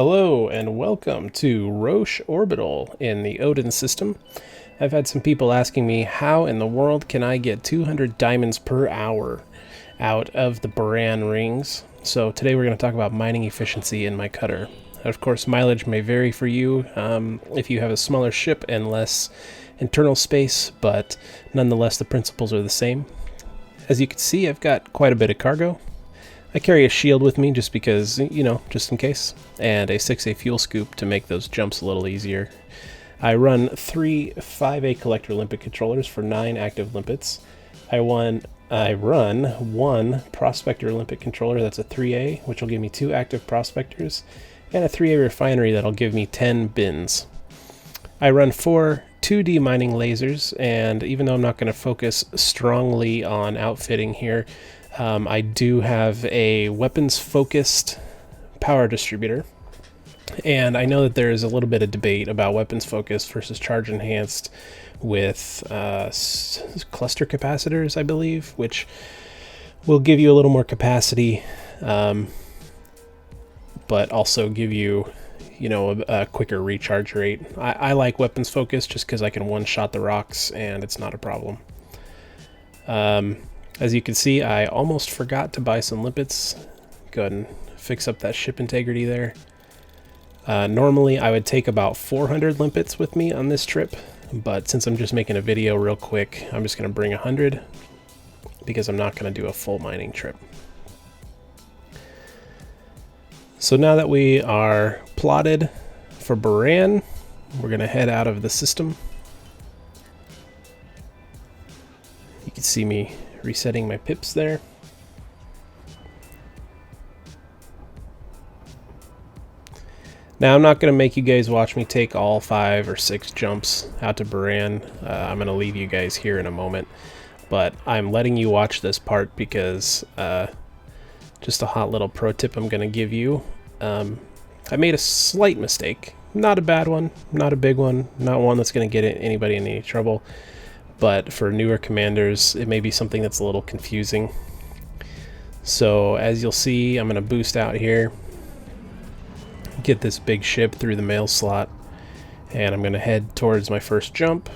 Hello and welcome to Roche Orbital in the Odin system. I've had some people asking me how in the world can I get 200 diamonds per hour out of the Borann rings. So today we're going to talk about mining efficiency in my cutter. Of course, mileage may vary for you if you have a smaller ship and less internal space, but nonetheless the principles are the same. As you can see, I've got quite a bit of cargo. I carry a shield with me just because, just in case, and a 6A fuel scoop to make those jumps a little easier. I run 3 5A collector limpet controllers for 9 active limpets. I run 1 prospector limpet controller that's a 3A, which will give me 2 active prospectors, and a 3A refinery that'll give me 10 bins. I run 4 2D mining lasers, and even though I'm not going to focus strongly on outfitting here, I do have a weapons-focused power distributor, and I know that there is a little bit of debate about weapons-focused versus charge-enhanced with cluster capacitors, I believe, which will give you a little more capacity, but also give you, a quicker recharge rate. I like weapons-focused just because I can one-shot the rocks, and it's not a problem. As you can see, I almost forgot to buy some limpets. Go ahead and fix up that ship integrity there. Normally I would take about 400 limpets with me on this trip, but since I'm just making a video real quick, I'm just going to bring 100 because I'm not going to do a full mining trip. So now that we are plotted for Borann, we're going to head out of the system. You can see me resetting my pips there. Now I'm not going to make you guys watch me take all 5 or 6 jumps out to Borann. I'm going to leave you guys here in a moment, but I'm letting you watch this part because just a hot little pro tip I'm going to give you. I made a slight mistake, not a bad one, not a big one, not one that's going to get anybody in any trouble. But for newer commanders, it may be something that's a little confusing. So as you'll see, I'm going to boost out here, get this big ship through the mail slot, and I'm going to head towards my first jump.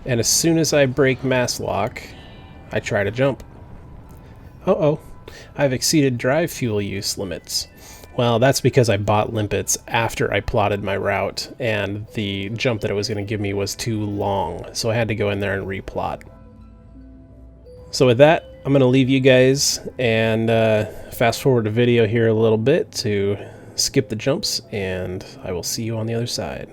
And as soon as I break mass lock, I try to jump. Uh-oh, I've exceeded drive fuel use limits. Well, that's because I bought limpets after I plotted my route, and the jump that it was going to give me was too long, so I had to go in there and replot. So with that, I'm going to leave you guys and fast forward the video here a little bit to skip the jumps, and I will see you on the other side.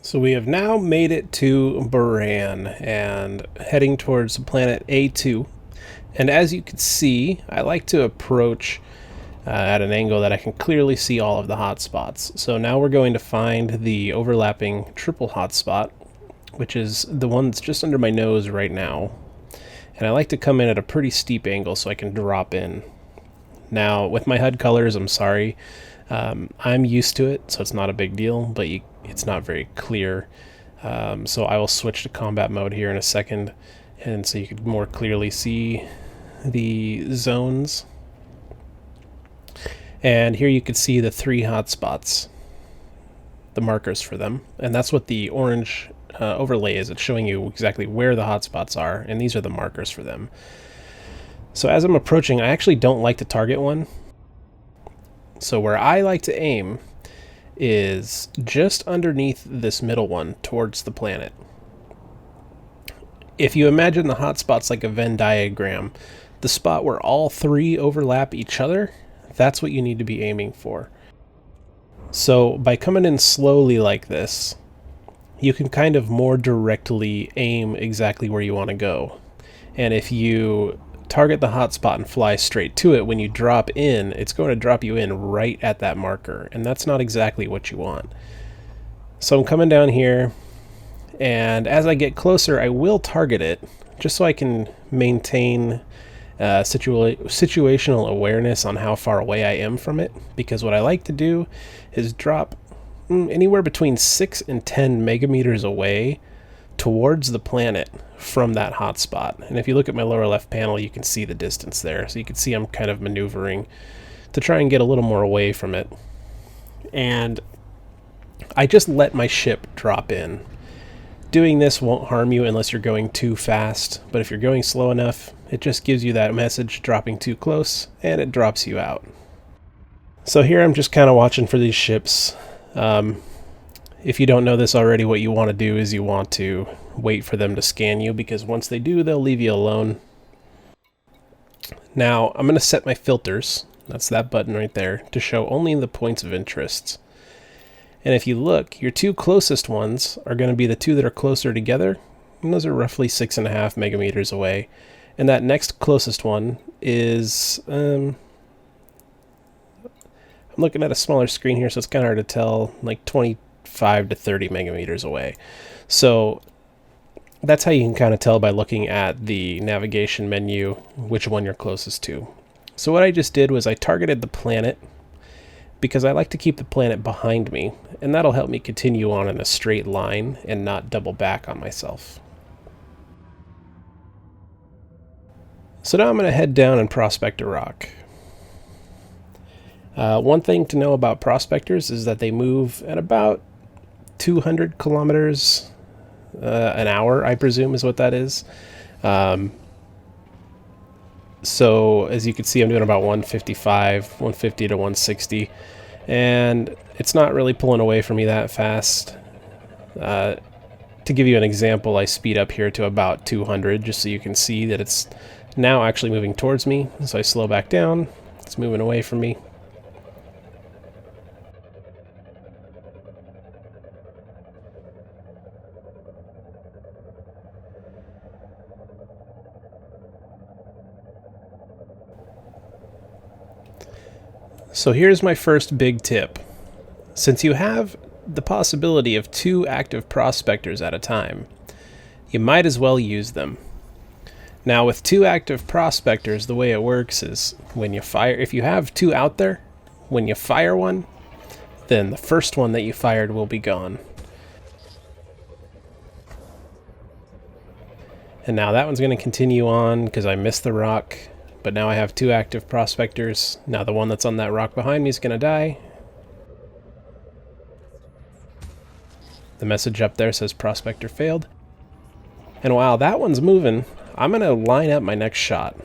So we have now made it to Borann and heading towards planet A2. And as you can see, I like to approach at an angle that I can clearly see all of the hotspots. So now we're going to find the overlapping triple hotspot, which is the one that's just under my nose right now. And I like to come in at a pretty steep angle so I can drop in. Now, with my HUD colors, I'm sorry. I'm used to it, so it's not a big deal, but it's not very clear. So I will switch to combat mode here in a second, and so you can more clearly see the zones. And here you can see the 3 hotspots, the markers for them, and that's what the orange overlay is. It's showing you exactly where the hotspots are, and these are the markers for them. So as I'm approaching, I actually don't like to target one. So where I like to aim is just underneath this middle one towards the planet. If you imagine the hotspots like a Venn diagram, the spot where all 3 overlap each other, that's what you need to be aiming for. So by coming in slowly like this, you can kind of more directly aim exactly where you want to go. And if you target the hotspot and fly straight to it, when you drop in, it's going to drop you in right at that marker, and that's not exactly what you want. So I'm coming down here, and as I get closer, I will target it, just so I can maintain situational awareness on how far away I am from it, because what I like to do is drop anywhere between 6 and 10 megameters away towards the planet from that hotspot. And if you look at my lower left panel, you can see the distance there. So you can see I'm kind of maneuvering to try and get a little more away from it. And I just let my ship drop in. Doing this won't harm you unless you're going too fast, but if you're going slow enough, it just gives you that message dropping too close, and it drops you out. So here I'm just kind of watching for these ships. If you don't know this already, what you want to do is you want to wait for them to scan you, because once they do, they'll leave you alone. Now, I'm going to set my filters, that's that button right there, to show only the points of interest. And if you look, your 2 closest ones are going to be the 2 that are closer together, and those are roughly 6.5 megameters away. And that next closest one is, I'm looking at a smaller screen here, so it's kind of hard to tell, like 25 to 30 megameters away. So that's how you can kind of tell by looking at the navigation menu which one you're closest to. So what I just did was I targeted the planet, because I like to keep the planet behind me, and that'll help me continue on in a straight line and not double back on myself. So now I'm going to head down and prospect a rock. One thing to know about prospectors is that they move at about 200 kilometers an hour, I presume is what that is. So as you can see, I'm doing about 155, 150 to 160, and it's not really pulling away from me that fast. To give you an example, I speed up here to about 200, just so you can see that it's now actually moving towards me. So I slow back down, it's moving away from me. So here's my first big tip. Since you have the possibility of 2 active prospectors at a time, you might as well use them. Now with 2 active prospectors, the way it works is when you fire, if you have 2 out there, when you fire one, then the first one that you fired will be gone. And now that one's going to continue on because I missed the rock. But now I have 2 active prospectors. Now the one that's on that rock behind me is going to die. The message up there says prospector failed. And while that one's moving, I'm going to line up my next shot.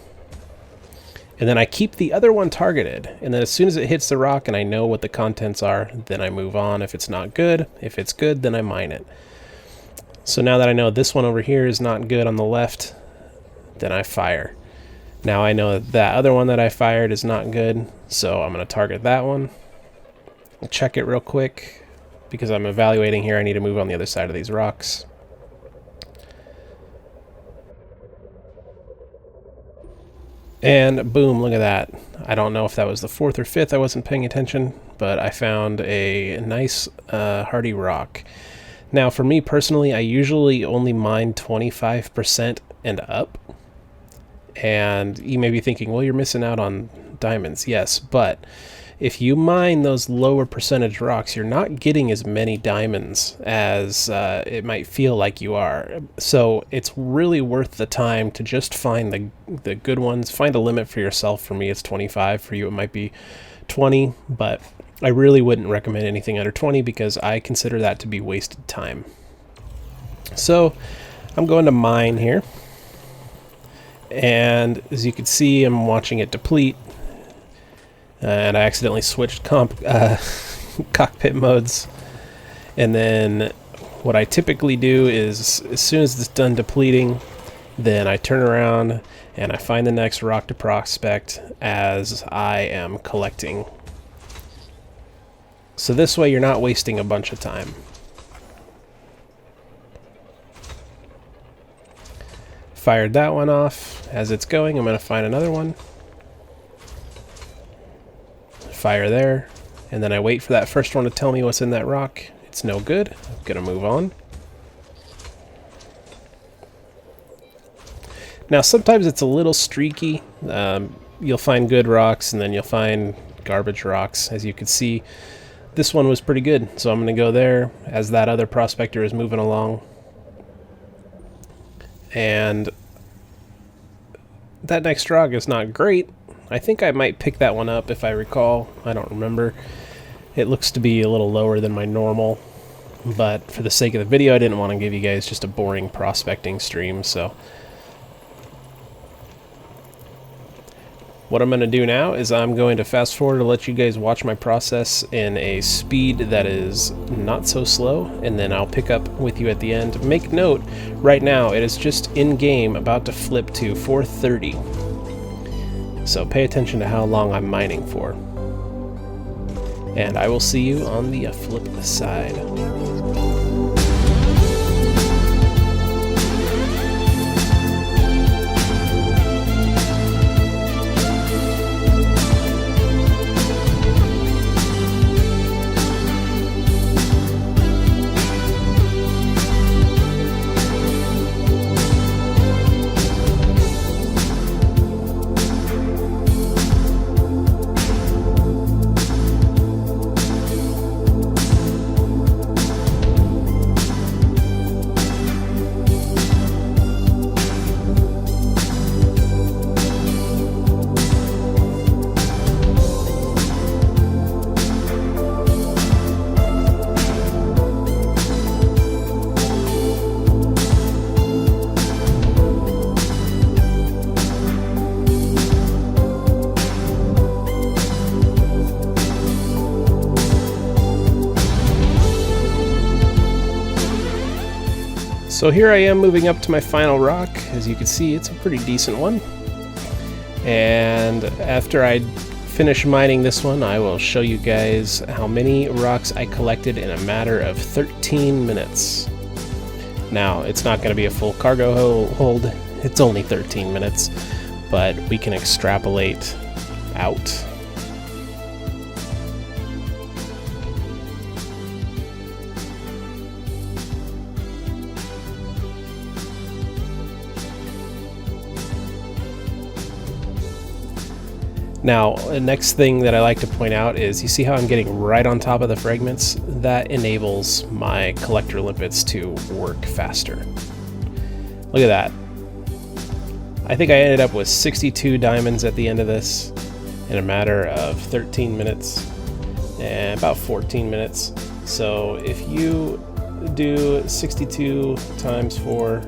And then I keep the other one targeted. And then as soon as it hits the rock and I know what the contents are, then I move on. If it's not good, if it's good, then I mine it. So now that I know this one over here is not good on the left, then I fire. Now I know that other one that I fired is not good, so I'm going to target that one. I'll check it real quick. because I'm evaluating here. I need to move on the other side of these rocks. And boom, look at that. I don't know if that was the fourth or fifth, I wasn't paying attention, but I found a nice hardy rock. Now for me personally, I usually only mine 25% and up. And you may be thinking, well, you're missing out on diamonds. Yes, but if you mine those lower percentage rocks, you're not getting as many diamonds as it might feel like you are. So it's really worth the time to just find the good ones. Find a limit for yourself. For me, it's 25. For you, it might be 20. But I really wouldn't recommend anything under 20 because I consider that to be wasted time. So I'm going to mine here. And as you can see, I'm watching it deplete. And I accidentally switched cockpit modes. And then what I typically do is, as soon as it's done depleting, then I turn around and I find the next rock to prospect as I am collecting. So this way you're not wasting a bunch of time. Fired that one off. As it's going, I'm going to find another one. Fire there. And then I wait for that first one to tell me what's in that rock. It's no good. I'm going to move on. Now sometimes it's a little streaky. You'll find good rocks and then you'll find garbage rocks. As you can see, this one was pretty good. So I'm going to go there as that other prospector is moving along. And that next rock is not great. I think I might pick that one up if I recall. I don't remember. It looks to be a little lower than my normal, but for the sake of the video, I didn't want to give you guys just a boring prospecting stream, so what I'm going to do now is I'm going to fast forward to let you guys watch my process in a speed that is not so slow, and then I'll pick up with you at the end. Make note, right now it is just in-game about to flip to 4:30. So pay attention to how long I'm mining for. And I will see you on the flip side. So here I am moving up to my final rock. As you can see, it's a pretty decent one. And after I finish mining this one, I will show you guys how many rocks I collected in a matter of 13 minutes. Now, it's not going to be a full cargo hold. It's only 13 minutes, but we can extrapolate out. Now, the next thing that I like to point out is you see how I'm getting right on top of the fragments? That enables my collector limpets to work faster. Look at that. I think I ended up with 62 diamonds at the end of this in a matter of 13 minutes and about 14 minutes. So if you do 62 times 4,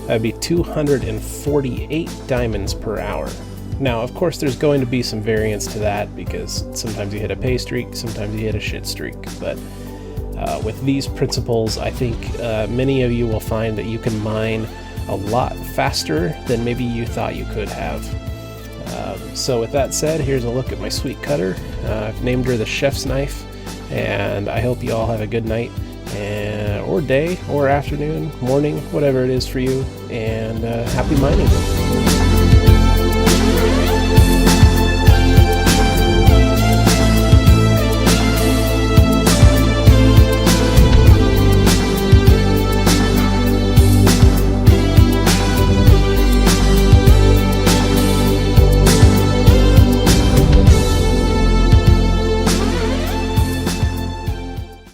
that'd be 248 diamonds per hour. Now, of course, there's going to be some variance to that because sometimes you hit a pay streak, sometimes you hit a shit streak. But with these principles, I think many of you will find that you can mine a lot faster than maybe you thought you could have. So with that said, here's a look at my sweet cutter. I've named her the Chef's Knife, and I hope you all have a good night, or day, or afternoon, morning, whatever it is for you, and happy mining.